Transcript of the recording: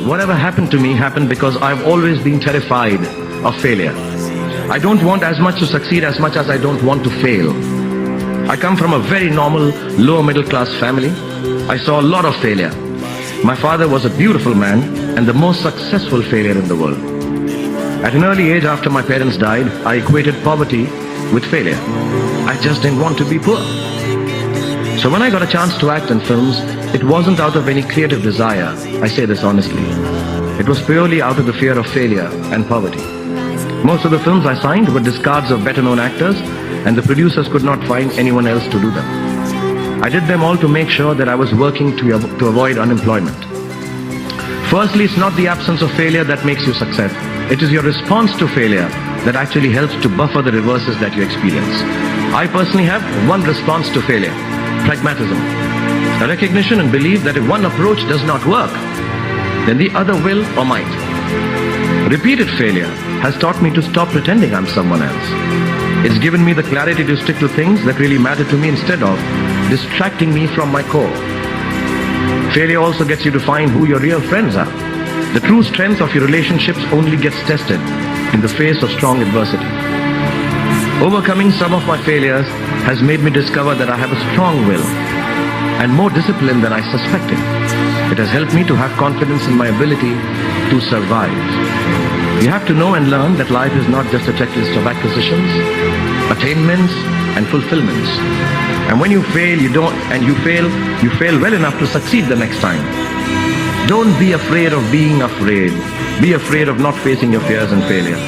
Whatever happened to me happened because I've always been terrified of failure. I don't want as much to succeed as much as I don't want to fail. I come from a very normal, lower middle class family. I saw a lot of failure. My father was a beautiful man and the most successful failure in the world. At an early age after my parents died, I equated poverty with failure. I just didn't want to be poor. So when I got a chance to act in films, it wasn't out of any creative desire, I say this honestly. It was purely out of the fear of failure and poverty. Most of the films I signed were discards of better known actors, and the producers could not find anyone else to do them. I did them all to make sure that I was working to avoid unemployment. Firstly, it's not the absence of failure that makes you success. It is your response to failure that actually helps to buffer the reverses that you experience. I personally have one response to failure: pragmatism. A recognition and belief that if one approach does not work, then the other will or might. Repeated failure has taught me to stop pretending I'm someone else. It's given me the clarity to stick to things that really matter to me instead of distracting me from my core. Failure also gets you to find who your real friends are. The true strength of your relationships only gets tested in the face of strong adversity. Overcoming some of my failures has made me discover that I have a strong will and more discipline than I suspected. It has helped me to have confidence in my ability to survive. You have to know and learn that life is not just a checklist of acquisitions, attainments, and fulfillments. And when you fail, you fail well enough to succeed the next time. Don't be afraid of being afraid. Be afraid of not facing your fears and failure.